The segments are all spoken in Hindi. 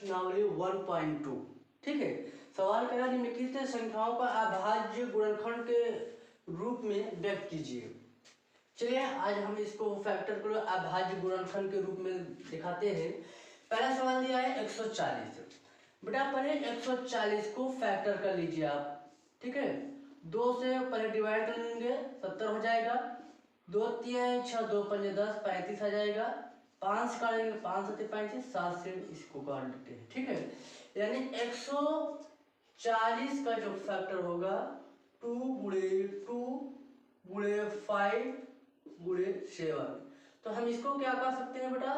प्रश्नावली 1.2। ठीक है, सवाल करा निम्नलिखित संख्याओं का अभाज्य गुणनखंड के रूप में व्यक्त कीजिए। चलिए आज हम इसको फैक्टर को अभाज्य गुणनखंड के रूप में दिखाते हैं। पहला सवाल दिया है 140। बेटा पहले 140 को फैक्टर कर लीजिए आप। ठीक है, 2 से पहले डिवाइड कर लेंगे, 70 हो जाएगा। 2 3 6 2 5 10 35 आ जाएगा। 5 से काटेंगे, 5 7 35, 7 से इसको काट लेते हैं। ठीक है, यानी 140 का जो फैक्टर होगा 2 गुणे 2 गुणे 5 गुणे 7। तो हम इसको क्या कर सकते हैं बेटा,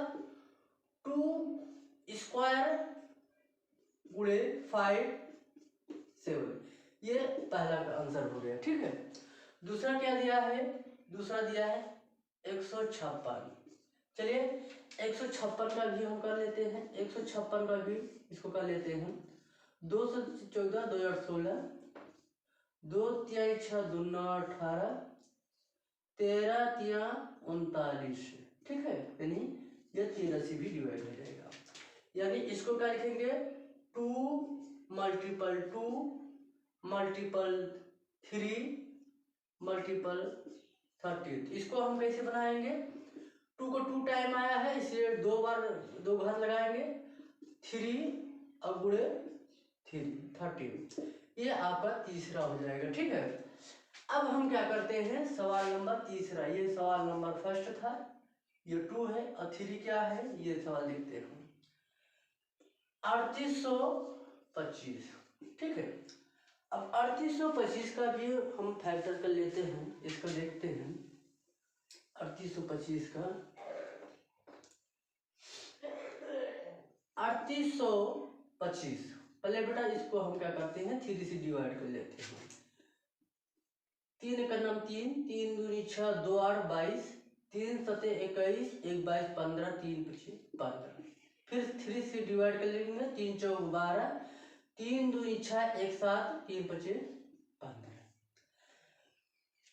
2 स्क्वायर गुणे 5 7। ये पहला का आंसर हो गया। ठीक है, दूसरा क्या दिया है, दूसरा दिया है 156। चलिए 156 का भी हम कर लेते हैं। 156 का भी इसको कर लेते हैं। 2 से 14 2 8 16, 2 3 6 2 9 18, 13 3 39। ठीक है, यानी ये 13 से भी डिवाइड हो जाएगा। यानी इसको क्या लिखेंगे, 2 मल्टीपल 2 मल्टीपल 3 मल्टीपल 30। इसको हम कैसे बनाएंगे, 2 को 2 टाइम आया है इसलिए 2 बार 2 घात लगाएंगे, 3 और गुणे 3 30। ये आपका तीसरा हो जाएगा। ठीक है, अब हम क्या करते हैं, सवाल नंबर तीसरा। ये सवाल नंबर फर्स्ट था, ये 2 है और 3 क्या है, ये सवाल देखते हैं। 3825। ठीक है, अब 3825 का भी हम फैक्टर कर लेते हैं। इसको देखते हैं 3825 का। 3825 पहले बेटा इसको हम क्या करते हैं, 3 से डिवाइड कर लेते हैं। 3 का नाम 3, 3 दूनी 6 2 8 22, 3 7 21, 1 22 15, 3 25 15। फिर 3 से डिवाइड कर लेंगे, 3 4 12, 3 दूनी 6 1 7, 3 25 15।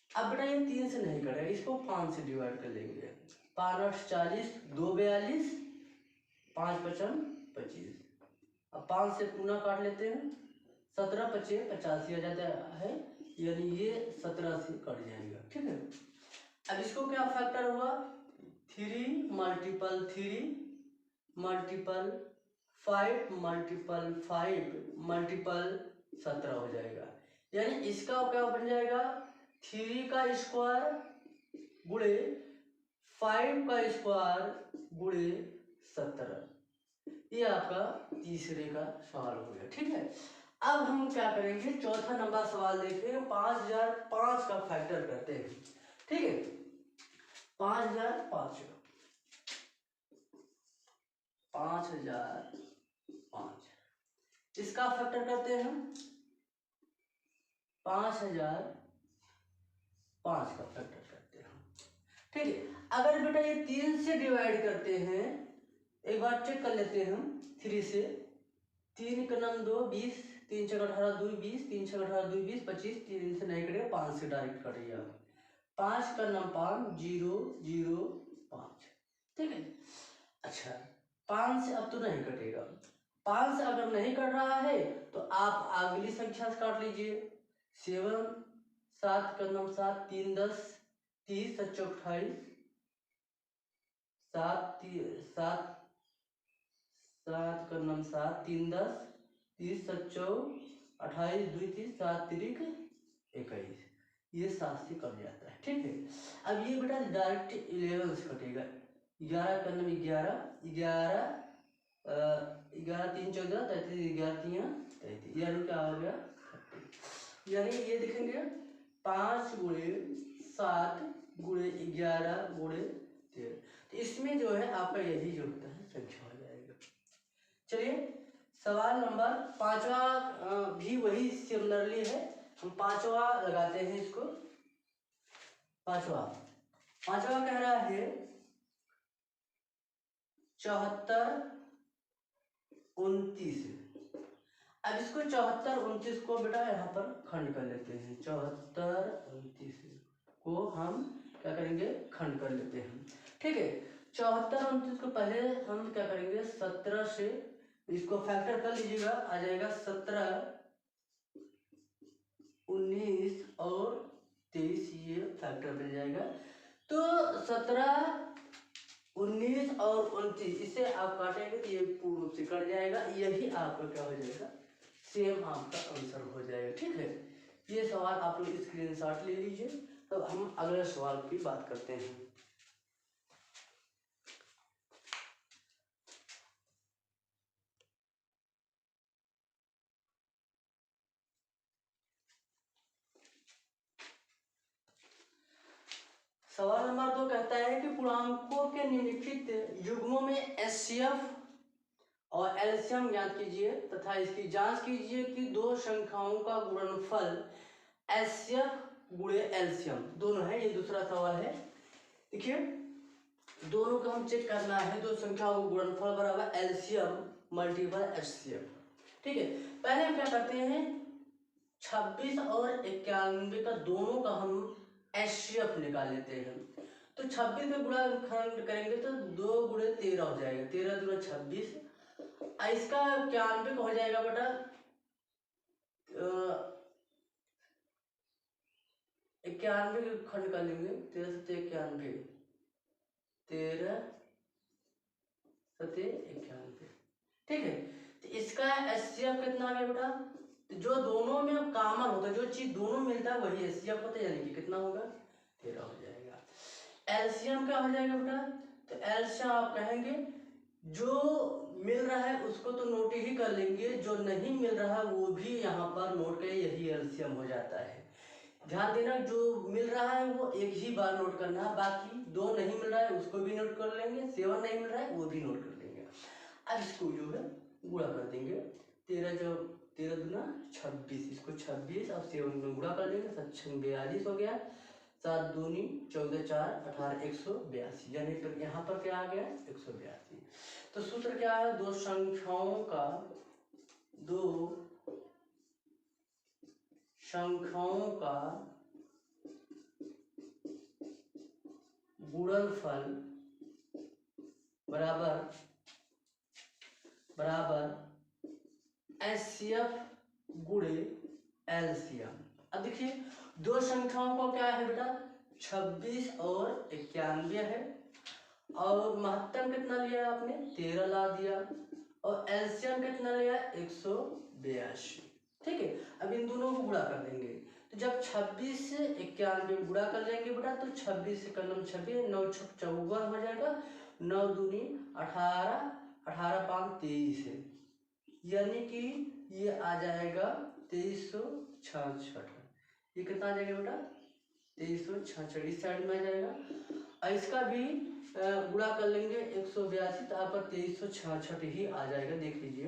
अब बेटा ये 3 से नहीं करेगा, इसको 5 से डिवाइड कर लेंगे। 5 8 40, 2 42, 5 55 25। अब 5 से पूना काट लेते हैं, 17 25 85 आ जाता है, यानी ये 17 से कट जाएगा। ठीक है, अब इसको क्या फैक्टर हुआ, 3 मल्टीपल 3 मल्टीपल 5 मल्टीपल 5 मल्टीपल 17 हो जाएगा। यानी इसका क्या बन जाएगा, 3 का स्क्वायर गुणे 5 का स्क्वायर गुणे 17। ये आपका तीसरे का सवाल हो गया। ठीक है, अब हम क्या करेंगे, चौथा नंबर सवाल देखेंगे। 5005 का फैक्टर करते हैं। ठीक है, 5005 इसका फैक्टर करते हैं हम। 5005 का फैक्टर करते हैं। ठीक है, अगर बेटा ये 3 से डिवाइड करते हैं, एक बार चेक कर लेते हैं हम। 3 से 3 का नाम 2 20, 3 6 18 2 20, 3 6 18 2 20 25, 3 से नहीं करेगा, 5 से डायरेक्ट करिएगा। 5 का नाम 5 0 0 5। ठीक है, अच्छा 5 से अब तो नहीं कटेगा। 5 से अगर नहीं कट रहा है तो आप अगली संख्या से काट लीजिए। 7 7 का नाम 7 3 10 30 7 28, 7 7 7 का नाम 7 3 10 30 7 28 2 30 7 3 21। ये 7 से कट जाता है। ठीक है, अब ये बेटा डायरेक्ट 11 से कटेगा। 11 का नाम 11 11 11 3 14 33 11 3 33, यानी क्या हो गया 30। यानी ये देखेंगे 5 गुणे 7 गुणे 11 गुणे 13। तो इसमें जो है आपका यही जो होता है संख्या हो जाएगा। चलिए सवाल नंबर 5वां भी वही सिमिलरली है, हम 5वां लगाते हैं इसको। 5वां कह रहा है 74 29। अब इसको 74 29 को बेटा यहाँ पर खंड कर लेते हैं। 74 29 को हम क्या करेंगे, खंड कर लेते हैं। ठीक है, 74 29 को पहले हम क्या करेंगे, 17 से इसको फैक्टर कर लीजिएगा, आ जाएगा 17, 19 और 23, ये फैक्टर मिल जाएगा। तो 17, 19 और 29 इसे आप काटेंगे तो ये पूर्ण रूप से कट जाएगा, यही आपका क्या हो जाएगा, सेम आपका आंसर हो जाएगा। ठीक है, ये सवाल आप लोग स्क्रीनशॉट ले लीजिए। तब हम अगले सवाल की बात करते हैं। सवाल नंबर 2 कहता है कि पूर्णांकों के निम्नलिखित युग्मों में एचसीएफ और एलसीएम ज्ञात कीजिए तथा इसकी जांच कीजिए कि दो संख्याओं का गुणनफल एचसीएफ गुणे एलसीएम दोनों है। ये दूसरा सवाल है। देखिए, दोनों का हम चेक करना है, दो संख्याओं का गुणनफल बराबर एलसीएम मल्टीपल एचसीएफ। ठीक है, पहले हम क्या करते हैं, 26 और 91 का दोनों का हम एचसीएफ निकाल लेते हैं। तो 26 में गुणा करेंगे तो 2 गुणे 13 हो जाएगा, 13 दूना 26। इसका 91 का हो जाएगा बेटा 91 के खंड कर लेंगे, 13 सत्ते 91, 13 सत्ते 91। ठीक है, तो इसका एचसीएफ कितना आ गया बेटा, तो जो दोनों में कॉमन होता है, जो चीज दोनों मिलता है वही एचसीएफ होता है, यानी कि कितना होगा, 13 हो जाएगा। एलसीएम क्या हो जाएगा बेटा, तो एलसीएम आप कहेंगे जो मिल रहा है उसको तो नोट ही कर लेंगे, जो नहीं मिल रहा वो भी यहाँ पर नोट करें, यही एलसीएम हो जाता है। ध्यान देना, जो मिल रहा है वो एक ही बार नोट करना है, बाकी 2 नहीं मिल रहा है उसको भी नोट कर लेंगे, 7 नहीं मिल रहा है वो भी नोट कर लेंगे। अब इसको जो है गुणा कर देंगे, 13 दूना 26, इसको 26 और 7 में गुणा कर देंगे, 42 हो गया, 7 दूनी 14, 4 18, 182, यानी फिर यहाँ पर क्या आ गया, 182। तो सूत्र क्या है, दो संख्याओं का गुणनफल बराबर एचसीएफ गुणे एलसीएम। अब देखिए, दो संख्याओं का क्या है बेटा, 26 और 91 है, और महत्तम कितना लिया आपने, 13 ला दिया, और एलसीएम कितना लिया, 182। ठीक है, अब इन दोनों को गुणा कर देंगे, तो जब 26 से 91 गुणा कर लेंगे बेटा, तो 26 से कलम 26, 9 छक 54 हो जाएगा, 9 दूनी 18, 18 5 23 है, यानी कि ये आ जाएगा 2366। ये कितना आ जाएगा बेटा, 2366, इस साइड में आ जाएगा, और इसका भी गुणा कर लेंगे 182, तो आप 2366 ही आ जाएगा। देख लीजिए,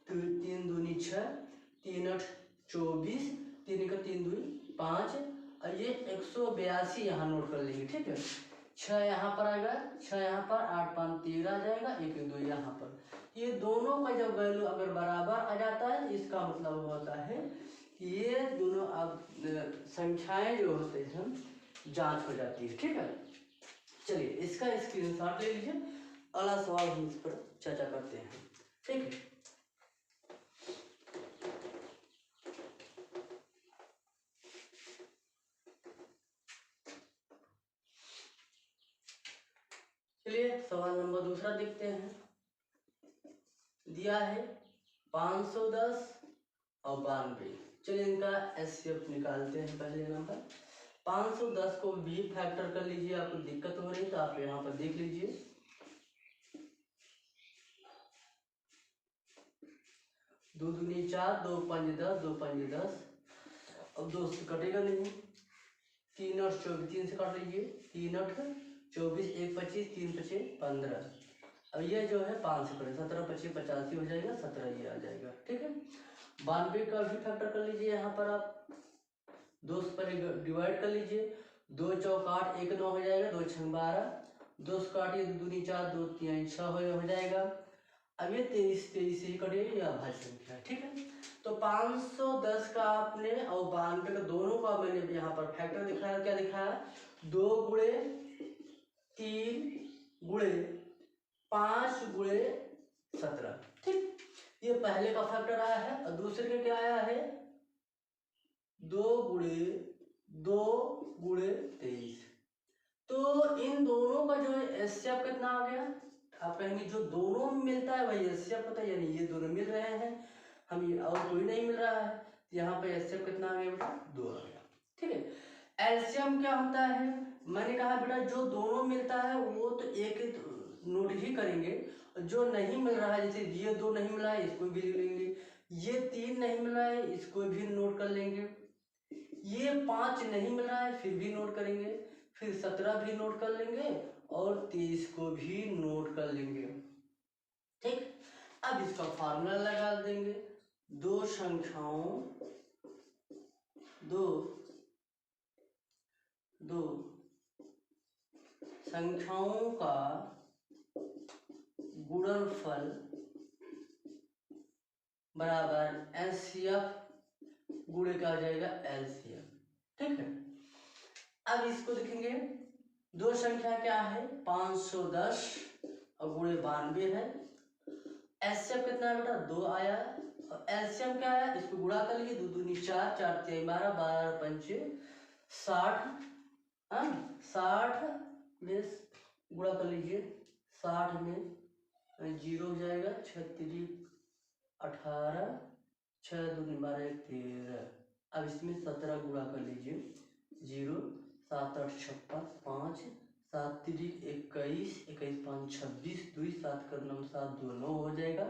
तो 3 दूनी 6, 3 8 24, 3 का 3 दूनी 5, और ये 182 यहाँ नोट कर लेंगे। ठीक है, 6 यहाँ पर आएगा, 6 यहाँ पर, 8 5 13 आ जाएगा, 1 2 यहाँ पर। ये दोनों का जब वैल्यू अगर बराबर आ जाता है, इसका मतलब होता है कि ये दोनों अब संख्याएं जो होते हैं जांच हो जाती है। ठीक है, चलिए इसका स्क्रीनशॉट ले लीजिए, अगला सवाल हम इस पर चर्चा करते हैं। ठीक है, चलिए सवाल नंबर दूसरा देखते हैं। दिया है 510 और 92। चलिए इनका एचसीएफ निकालते हैं। पहले नंबर 510 को भी फैक्टर कर लीजिए, आपको दिक्कत हो रही है तो आप यहाँ पर देख लीजिए, 2 दूनी 4, 2 5 10, 2 5 10, अब 2 से कटेगा नहीं, 3 8 24, 3 से काट लीजिए, 3 8 24, 1 25, 3 25 15। अब ये जो है 5 से कटे, 17 25 85 हो जाएगा, 17 ये आ जाएगा। ठीक है, 92 का भी फैक्टर कर लीजिए, यहाँ पर आप 2 पर डिवाइड कर लीजिए, 2 चौक 8, 1 9 हो जाएगा, 2 6 12, 2 से काटिए, 2 दूनी 4, 2 3 6 हो जाएगा। अब ये 23 से ही कटेगी, या भाज्य संख्या है। ठीक है, तो 510 का आपने और 92 का दोनों का मैंने यहाँ पर फैक्टर दिखाया, क्या दिखाया, 2 गुणे 3 गुणे 5 गुणे 17। ठीक, ये पहले का फैक्टर आया है और दूसरे का क्या आया है 2 गुणे 2 गुणे 23। तो इन दोनों का जो है एचसीएफ कितना आ गया, आप कहेंगे जो दोनों में मिलता है वही एचसीएफ होता है, यानी ये दोनों मिल रहे हैं, हम ये और कोई नहीं मिल रहा है, यहाँ पे एचसीएफ कितना आ गया बेटा 2 आ गया। ठीक है, एलसीएम क्या होता है, मैंने कहा बेटा जो दोनों मिलता है वो तो एक ही नोट ही करेंगे, जो नहीं मिल रहा है जैसे ये 2 नहीं मिल रहा है इसको भी लिख लेंगे, ये 3 नहीं मिल रहा है इसको भी नोट कर लेंगे, ये 5 नहीं मिल रहा है फिर भी नोट करेंगे, फिर 17 भी नोट कर लेंगे और 23 को भी नोट कर लेंगे। ठीक, अब इसका फार्मूला लगा देंगे, दो संख्याओं का गुणनफल बराबर एचसीएफ गुणे का आ जाएगा एलसीएम। ठीक है, अब इसको देखेंगे, दो संख्या क्या है 510 और गुणे 92 है, एचसीएफ कितना है बेटा 2 आया और एलसीएम क्या आया, इसको गुणा कर लीजिए, 2 दूनी 4, 4 3 12, 12 पंचे 60, 60 में गुणा कर लीजिए, 60 में 0 हो जाएगा, 6 3 18, 6 दूनी 12 1 13, अब इसमें 17 गुणा कर लीजिए, 0 7 8 56, 5 7 3 21, 21 5 26, 2 7 कर 9 7 2 9 हो जाएगा,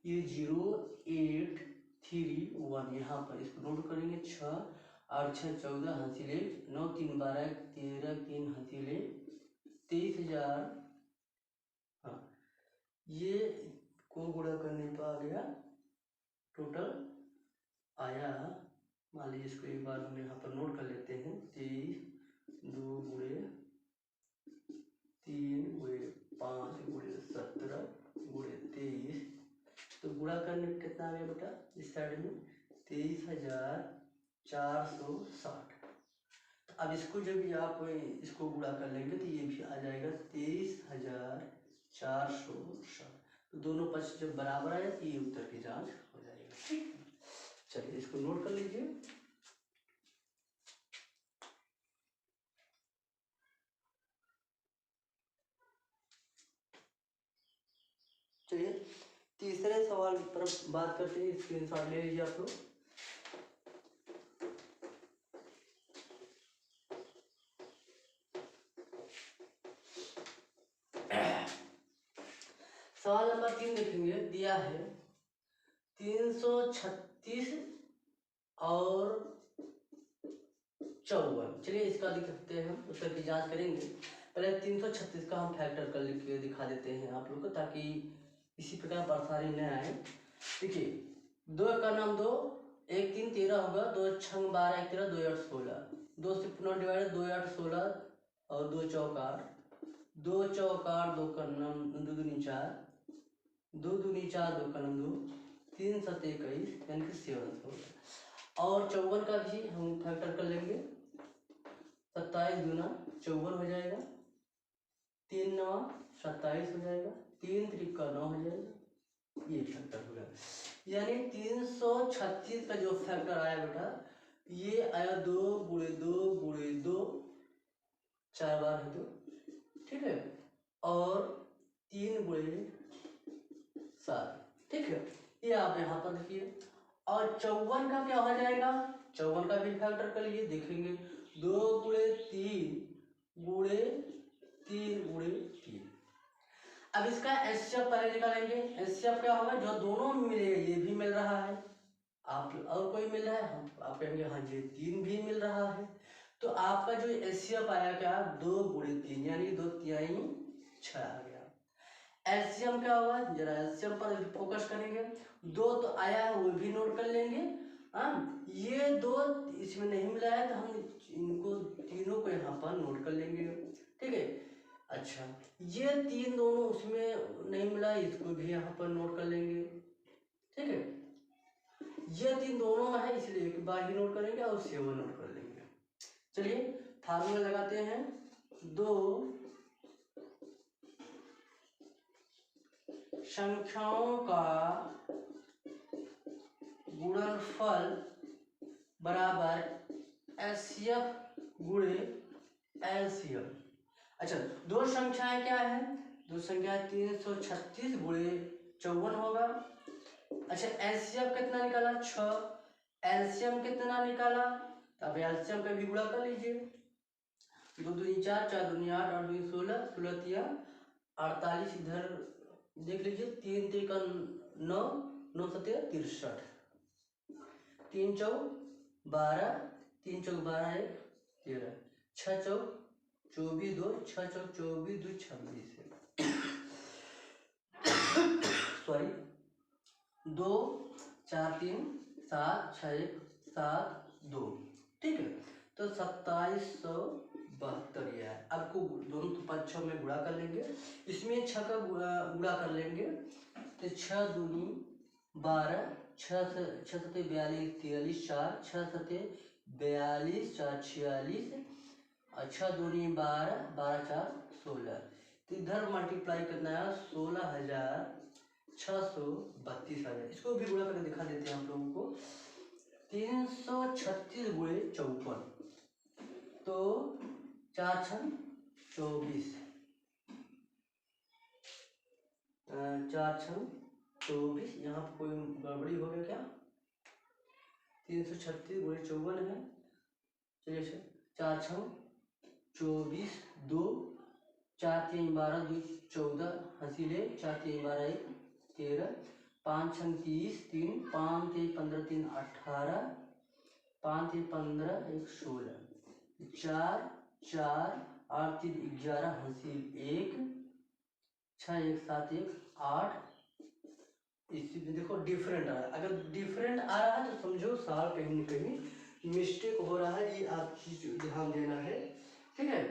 ये 0 8 3 1 यहाँ पर इसको नोट करेंगे, 6 8 6 14 हंसीले 9 3 12 13 3 हंसीले 23,000, हाँ ये को गुणा करने पर आ गया टोटल आया, मान लीजिए इसको एक बार हम यहाँ पर नोट कर लेते हैं, 23 2 गुणे 3 गुणे 5 गुणे 17 गुणे 23, तो गुणा करने में कितना आ गया बेटा इस साइड में 23,460। अब इसको जब भी आप इसको गुणा कर लेंगे तो ये भी आ जाएगा 23,460, तो दोनों पक्ष जब बराबर आए तो ये उत्तर की जांच हो जाएगा। ठीक, चलिए इसको नोट कर लीजिए। चलिए तीसरे सवाल पर बात करते हैं, स्क्रीनशॉट ले लीजिए आप लोग। सवाल नंबर 3 देखेंगे, दिया है 336 और 54। चलिए इसका दिखाते हैं, हम उत्तर की जांच करेंगे। पहले 336 का हम फैक्टर कर लिख दिखा देते हैं आप लोग को, ताकि इसी प्रकार परेशानी न आए। देखिए 2 का नाम 2, 1 3 13 होगा, 2 6 12 1 13, 2 8 16, 2 से पुनः डिवाइड 2 8 16 और 2 चौक 8, 2 चौक 8, 2 का नाम 2 दूनी 4, 2 दूनी 4, 2 का नाम 2, 3 7 21 यानी कि 7 होगा। और 54 का भी हम फैक्टर कर लेंगे, 27 दूना 54 हो जाएगा, 3 9 27 हो जाएगा, 3 त्रिका 9 हो जाएगा, ये फैक्टर होगा। यानी 336 का जो फैक्टर आया बेटा ये आया 2 गुणे 2 गुणे 2, 4 बार है 2, ठीक है, और 3 गुणे 7, ठीक है, ये आप यहाँ पर देखिए। और 54 का क्या हो जाएगा, 54 का भी फैक्टर कर लिए, देखेंगे 2 गुणे 3 गुणे 3 गुणे 3। अब इसका एचसीएफ पहले निकालेंगे, एचसीएफ क्या होगा, जो दोनों में मिलेगा, ये भी मिल रहा है, आप और कोई मिल रहा है, हम आप कहेंगे हाँ जी 3 भी मिल रहा है, तो आपका जो एचसीएफ आया क्या 2 गुणे 3 यानी 2 तिहाई 6 आ गया। एलसीएम क्या होगा, जरा एलसीएम पर फोकस करेंगे, 2 तो आया है वो भी नोट कर लेंगे, हाँ ये 2 इसमें नहीं मिला है तो हम इनको तीनों को यहाँ पर नोट कर लेंगे, ठीक है। अच्छा ये 3 दोनों उसमें नहीं मिला, इसको भी यहाँ पर नोट कर लेंगे, ठीक है। ये 3 दोनों में है इसलिए एक बार ही नोट करेंगे और 7 नोट कर लेंगे। चलिए फार्मूला लगाते हैं, 2 संख्याओं का क्षेत्रफल बराबर एचसीएफ गुणे एलसीएम। अच्छा, दो संख्याएं क्या है, दो संख्या 336 गुणे 54 होगा। अच्छा, एलसीएम कितना निकाला 6, एलसीएम कितना निकाला, अब एलसीएम का भी गुणा कर लीजिए। 2 दूनी 4, 4 दूनी 8, 8 दूनी 16, 16 तिया 48, इधर देख लीजिए 3 3 9, 9 सत्या 63, 3 चौक 12, 3 चौक 12 1 13, 6 चौक 24 2, 6 चौक 24 2 26 सॉरी 2 4 3 7 6 1 7 2, ठीक है। तो 2772 यह है। आपको दोनों पक्षों में गुणा कर लेंगे, इसमें 6 का गुणा कर लेंगे तो 6 दूनी 12, 6 सते 42 43 4, 6 सते 42 4 46, और 6 दूनी 12, 12 4 16, तो इधर मल्टीप्लाई करना है 16,632,000। इसको भी गुणा करके दिखा देते हैं हम लोगों को। 336 गुणे 54, तो 4 छन 24, 4 छन 24, यहाँ पर कोई गड़बड़ी हो गया क्या, 336 गुणे 54 है, चलिए 4 छन 24 2, 4 3 12 2 14, हंसी ले 4 3 12 1 13, 5 छन 30 3, 5 3 15 3 18, 5 3 15 1 16, 4 4 8 3 11, हंसी 1, 6 1 7 1 8। इसमें देखो डिफरेंट आ रहा है, अगर डिफरेंट आ रहा है तो समझो साल कहीं न कहीं मिस्टेक हो रहा है, ये आप चीज ध्यान देना है, ठीक है।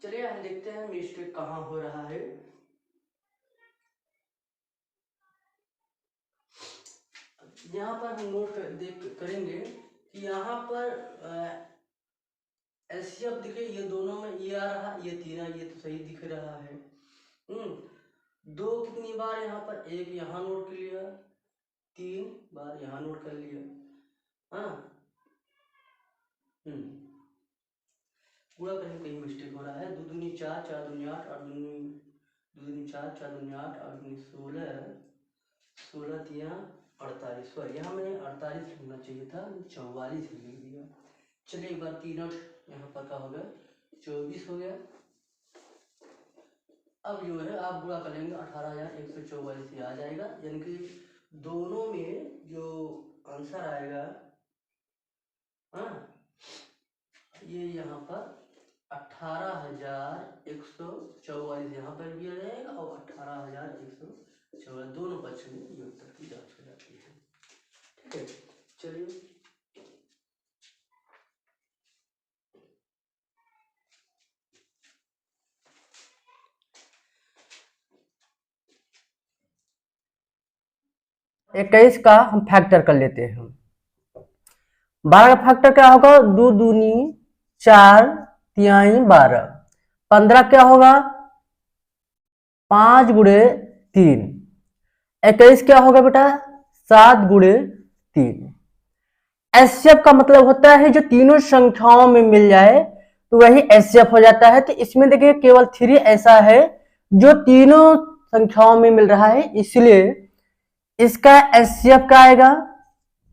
चलिए हम देखते हैं मिस्टेक कहाँ हो रहा है। यहाँ पर हम नोट करेंगे कि यहाँ पर एलसीएम दिखे, ये दोनों में ये आ रहा, ये 3, ये तो सही दिख रहा है। 2 कितनी बार यहाँ पर, 1 यहाँ नोट कर लिया, 3 बार यहाँ नोट कर लिया, हाँ। पूरा कहीं कहीं मिस्टेक हो रहा है। 2 दूनी 4, 4 दूनी 8, 8 दूनी 2 दूनी 4, 4 दूनी 8, 8 दूनी 16, 16 तिया 48, सॉरी यहाँ मैंने 48 लिखना चाहिए था, 44 ही लिख दिया। चलिए एक बार 3 8 यहाँ पर का हो गया 24 हो गया। अब जो है आप गुणा कर लेंगे 18,144 आ जाएगा, यानी कि दोनों में जो आंसर आएगा, हाँ, ये यहाँ पर 18,144 यहाँ पर भी आ जाएगा और 18,144 दोनों पक्ष में ये उत्तर की जांच हो जाती है, ठीक है। चलिए इक्कीस का हम फैक्टर कर लेते हैं। 12 का फैक्टर क्या होगा, 2 दूनी 4 तिहाई 12, 15 क्या होगा 5 गुणे 3, 21 क्या होगा बेटा 7 गुणे 3। एचसीएफ का मतलब होता है जो तीनों संख्याओं में मिल जाए तो वही एचसीएफ हो जाता है। तो इसमें देखिए केवल 3 ऐसा है जो तीनों संख्याओं में मिल रहा है, इसलिए इसका एचसीएफ क्या आएगा,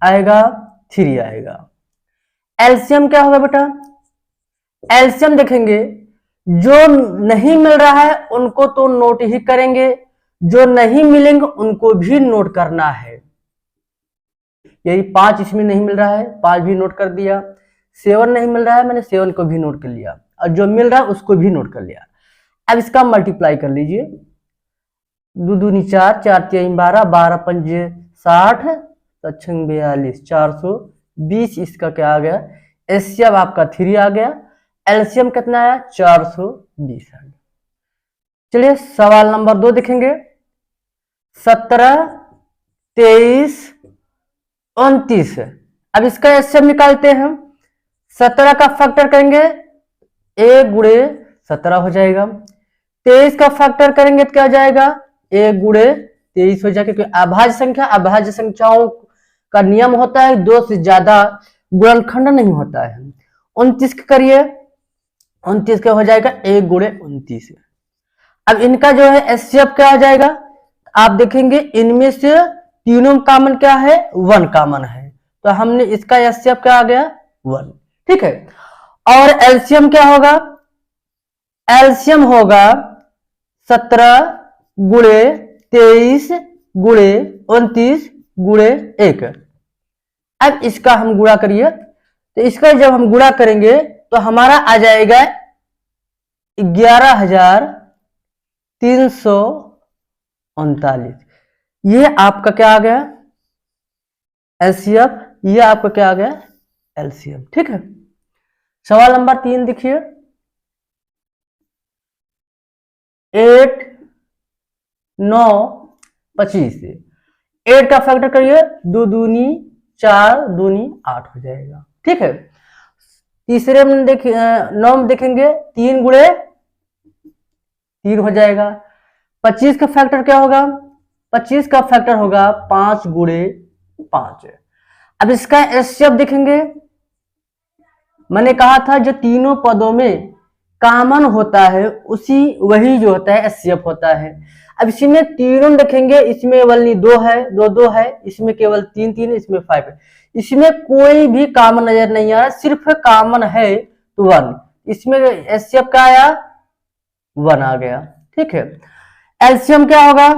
आएगा 3 आएगा। एलसीएम क्या होगा बेटा, एलसीएम देखेंगे जो नहीं मिल रहा है उनको तो नोट ही करेंगे, जो नहीं मिलेंगे उनको भी नोट करना है। यही 5 इसमें नहीं मिल रहा है, 5 भी नोट कर दिया, 7 नहीं मिल रहा है, मैंने 7 को भी नोट कर लिया, और जो मिल रहा है उसको भी नोट कर लिया। अब इसका मल्टीप्लाई कर लीजिए, 2 दूनी 4, 4 तिहाई 12, 12 पंजे 60, 6 42, 420, इसका क्या आ गया, एचसीएफ आपका 3 आ गया, एलसीएम कितना आया 420 आ गया। चलिए सवाल नंबर 2 देखेंगे, 17 23 29। अब इसका एचसीएफ निकालते हैं, 17 का फैक्टर करेंगे 1 गुणे 17 हो जाएगा, 23 का फैक्टर करेंगे तो क्या हो जाएगा 1 गुणे 23 हो जाएगा, क्योंकि अभाज्य संख्याओं का नियम होता है 2 से ज्यादा गुणनखंड नहीं होता है। 29 का करिए, 29 का हो जाएगा 1 गुणे 29। अब इनका जो है एचसीएफ क्या हो जाएगा, आप देखेंगे इनमें से तीनों कॉमन क्या है, 1 कॉमन है, तो हमने इसका एचसीएफ क्या आ गया 1, ठीक है। और एलसीएम क्या होगा, एलसीएम होगा 17 गुणे 23 गुणे 29 गुणे 1। अब इसका हम गुणा करिए, तो इसका जब हम गुणा करेंगे तो हमारा आ जाएगा 11,339। ये आपका क्या आ गया एलसीएफ, ये आपका क्या आ गया एलसीएम, ठीक है। सवाल नंबर 3 देखिए, 8 9 25। 8 का फैक्टर करिए, 2 दूनी 4 दूनी 8 हो जाएगा, ठीक है। तीसरे में देखिए 9 में देखेंगे 3 गुणे 3 हो जाएगा। 25 का फैक्टर क्या होगा, 25 का फैक्टर होगा 5 गुणे 5। अब इसका एचसीएफ देखेंगे, मैंने कहा था जो तीनों पदों में कॉमन होता है उसी वही जो होता है एचसीएफ होता है। अब इसमें तीनों देखेंगे, इसमें वनली 2 है, 2 2 है, इसमें केवल 3 3, इसमें 5 है, इसमें कोई भी कॉमन नजर नहीं आ रहा, सिर्फ कॉमन है तो 1, इसमें एचसीएफ का आया 1 आ गया, ठीक है। एलसीएम क्या होगा,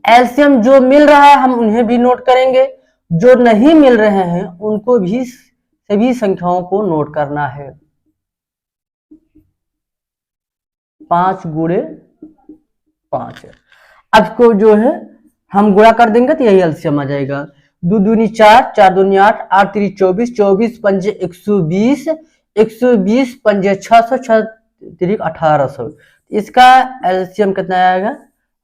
एलसीएम जो मिल रहा है हम उन्हें भी नोट करेंगे, जो नहीं मिल रहे हैं उनको भी सभी संख्याओं को नोट करना है। 5 गुणे 5। अब को जो है हम गुणा कर देंगे तो यही एलसीएम आ जाएगा। 2 दूनी 4, 4 दूनी 8, 8 3 24, 24 पंजे 120, 120 पंजे 600, 6 3 1800। इसका एलसीएम कितना आएगा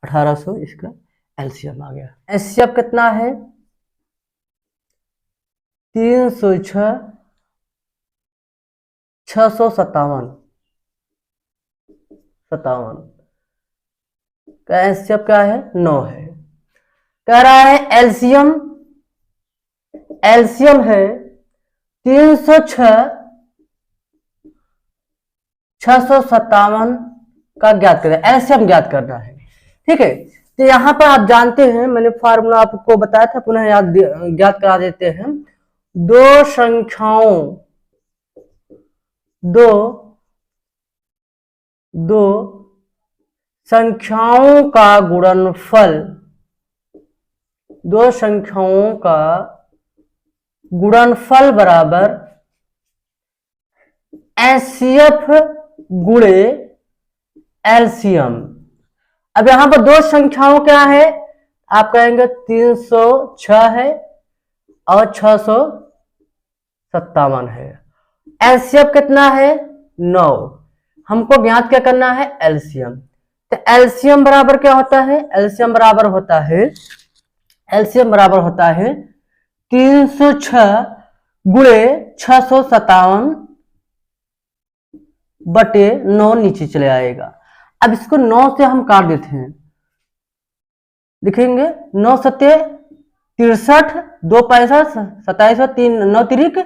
1800, इसका एलसीएम आ गया। एचसीएफ कितना है 306 657 का एचसीएफ क्या है 9 है। कह रहा है एलसीएम, एलसीएम है 306 657 का ज्ञात करना, एलसीएम ज्ञात करना है, ठीक है। तो यहां पर आप जानते हैं, मैंने फार्मूला आपको बताया था, पुनः याद ज्ञात करा देते हैं। दो संख्याओं का गुणनफल, 2 संख्याओं का गुणनफल बराबर एचसीएफ गुणे एलसीएम। अब यहां पर 2 संख्याओं क्या है, आप कहेंगे 306 है और 657 है। एलसीएम कितना है 9, हमको ज्ञात क्या करना है एलसीएम। तो एलसीएम बराबर क्या होता है, एलसीएम बराबर होता है 306 गुणे 657 बटे 9, नीचे चले आएगा। अब इसको 9 से हम काट देते हैं, लिखेंगे 9 सत्ते 63, 2 65, 27 और 3 9 तिरिक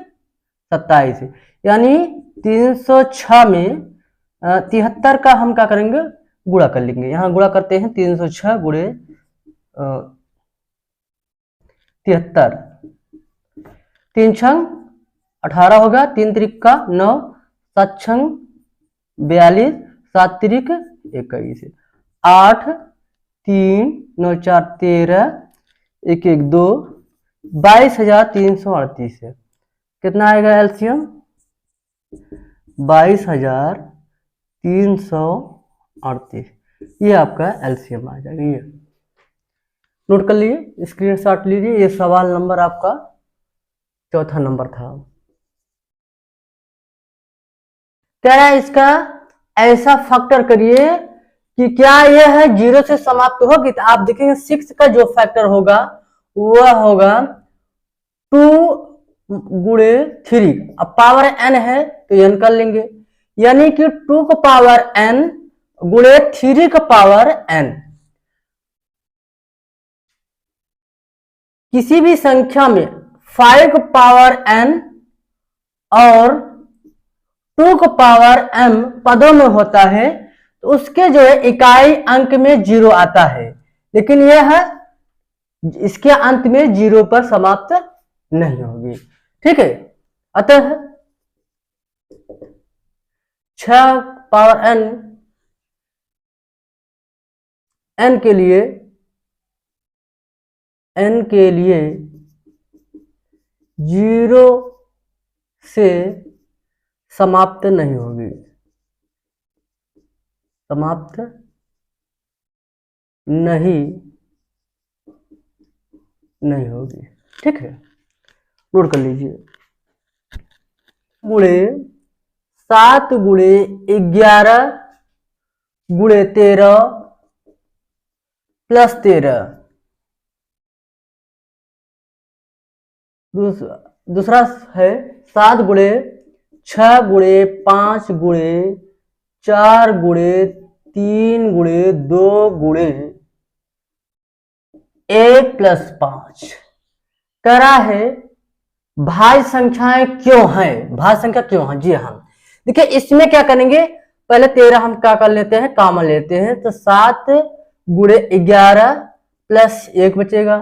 27, यानी 306 में 73 का हम क्या करेंगे गुणा कर लेंगे। यहां गुणा करते हैं 306 गुणे 73, 3 छंग 18 होगा, 3 तिरिक का 9, 7 छंग 42, 7 तिरिक 21, 8 3 9 4 13, 1 1 2, 22,338 है। कितना आएगा एलसीएम 22,338, ये आपका एलसीएम आ जाएगा। ये नोट कर लीजिए, स्क्रीनशॉट लीजिए, ये सवाल नंबर आपका 4था नंबर था। कह रहा है इसका ऐसा फैक्टर करिए कि क्या यह है 0 से समाप्त होगी, तो आप देखेंगे 6 का जो फैक्टर होगा वह होगा 2 गुणे 3। अब पावर n है तो n कर लेंगे, यानी कि 2 का पावर n गुणे 3 का पावर n। किसी भी संख्या में 5 पावर n और 2 पावर m पदों में होता है तो उसके जो है इकाई अंक में 0 आता है, लेकिन यह इसके अंत में 0 पर समाप्त नहीं होगी। ठीक है, अतः 6 पावर n के लिए 0 से समाप्त नहीं होगी, समाप्त नहीं होगी। ठीक है, नोट कर लीजिए। गुणे 7 गुणे 11 गुणे 13 प्लस 13। दूसरा है 7 गुणे 6 गुणे 5 गुणे 4 गुणे 3 गुणे 2 गुणे 1 प्लस 5। कह रहा है भाज्य संख्याएं क्यों हैं, भाज्य संख्या क्यों है। जी हाँ, देखिए इसमें क्या करेंगे, पहले 13 हम क्या कर लेते हैं, कॉमन लेते हैं, तो 7 गुणे 11 प्लस 1 बचेगा।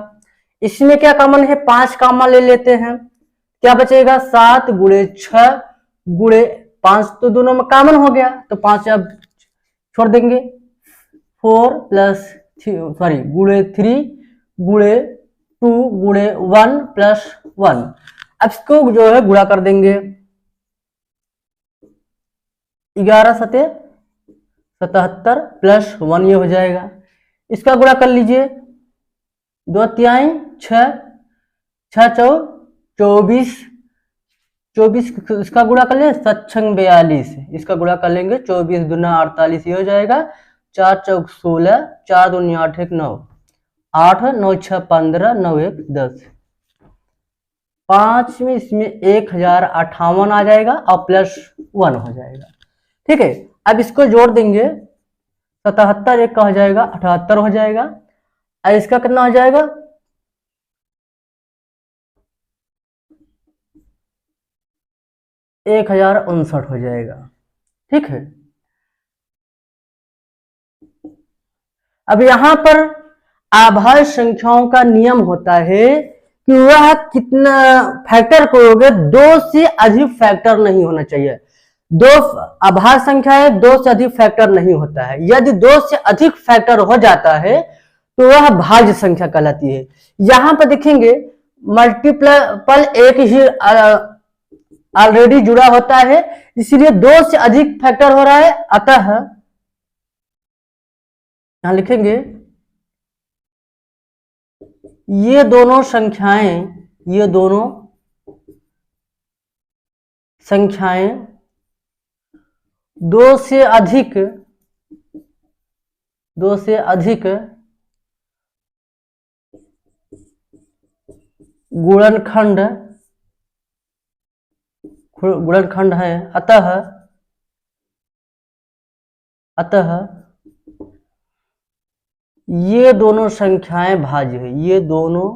इसमें क्या कॉमन है, 5 कॉमन ले लेते हैं, क्या बचेगा 7 गुणे 6 गुणे 5, तो दोनों में कॉमन हो गया, तो 5 अब छोड़ देंगे। 4 प्लस गुणे 3 गुणे 2 गुणे 1 प्लस 1। अब इसको जो है गुणा कर देंगे, 11 सते 77 प्लस 1 ये हो जाएगा। इसका गुणा कर लीजिए, 2 तिहाई 6 6 चौ 24 24, इसका गुणा कर लेंगे 7 छंग 42, इसका गुणा कर लेंगे 24 दूना 48 ये हो जाएगा। 4 चौक 16 4 दूनी 8 1 9 8 9 6 15 9 1 10। 5 में इसमें 1058 आ जाएगा और प्लस 1 हो जाएगा। ठीक है, अब इसको जोड़ देंगे, 77 एक का हो जाएगा 78 हो जाएगा, और इसका कितना हो जाएगा 1059 हो जाएगा। ठीक है, अब यहां पर आभाज्य संख्याओं का नियम होता है कि वह कितना फैक्टर करोगे, 2 से अधिक फैक्टर नहीं होना चाहिए। 2 आभाज्य संख्या है, 2 से अधिक फैक्टर नहीं होता है। यदि 2 से अधिक फैक्टर हो जाता है तो वह भाज्य संख्या कहलाती है। यहां पर देखेंगे मल्टीपल एक ही ऑलरेडी जुड़ा होता है, इसलिए 2 से अधिक फैक्टर हो रहा है, अतः यहां लिखेंगे ये दोनों संख्याएं 2 से अधिक गुणनखंड है, अतः ये दोनों संख्याएं भाज्य है। ये दोनों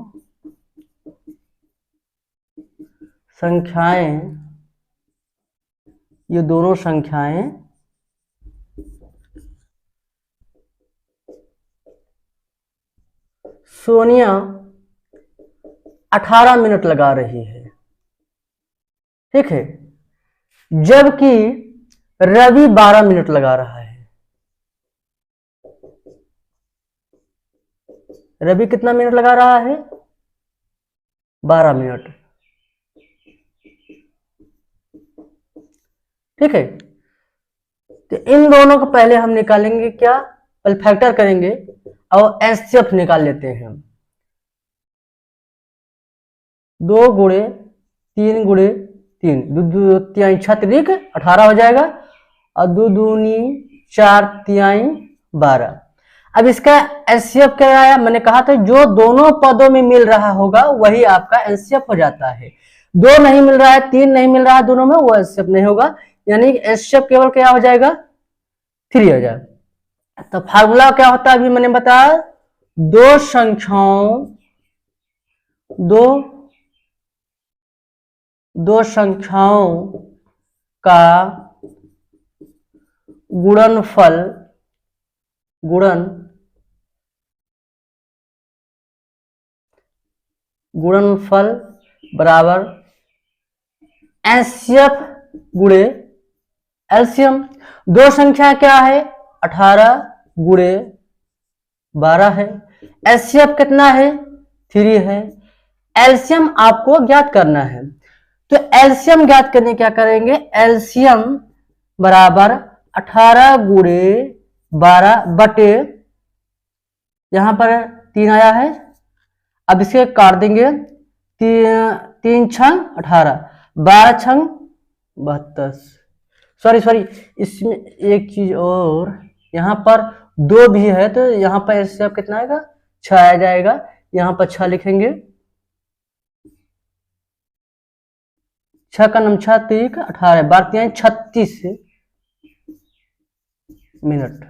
संख्याएं सोनिया 18 मिनट लगा रही है, ठीक है, जबकि रवि 12 मिनट लगा रहा है। रवि कितना मिनट लगा रहा है, 12 मिनट। ठीक है, तो इन दोनों को पहले हम निकालेंगे, क्या पहले फैक्टर करेंगे और एचसीएफ निकाल लेते हैं। 2 गुणे 3 गुणे 3, 2 तिहाई 6 त्रिक 18 हो जाएगा, और 2 दूनी 4 तिहाई 12। अब इसका एचसीएफ क्या आया, मैंने कहा था जो दोनों पदों में मिल रहा होगा वही आपका एचसीएफ हो जाता है। 2 नहीं मिल रहा है, 3 नहीं मिल रहा है दोनों में, वो एचसीएफ नहीं होगा, यानी एचसीएफ केवल क्या हो जाएगा 3 हो जाएगा। तो फार्मूला क्या होता है अभी मैंने बताया, 2 संख्याओं दो दो संख्याओं का गुणनफल गुणनफल बराबर एचसीएफ गुणे एलसीएम। दो संख्या क्या है? 18 गुणे 12 है। एचसीएफ कितना है? 3 है। एलसीएम आपको ज्ञात करना है, तो एलसीएम ज्ञात करने क्या करेंगे? एलसीएम बराबर 18 गुणे 12 बटे, यहां पर 3 आया है, अब इसे काट देंगे। 3 छंग 18, 12 छंग 72। सॉरी, इसमें एक चीज और, यहाँ पर 2 भी है, तो यहाँ पर एचसीएफ कितना आएगा? 6 आ जाएगा। यहाँ पर 6 लिखेंगे। 6 का नम 6 3 18, 12 36 मिनट।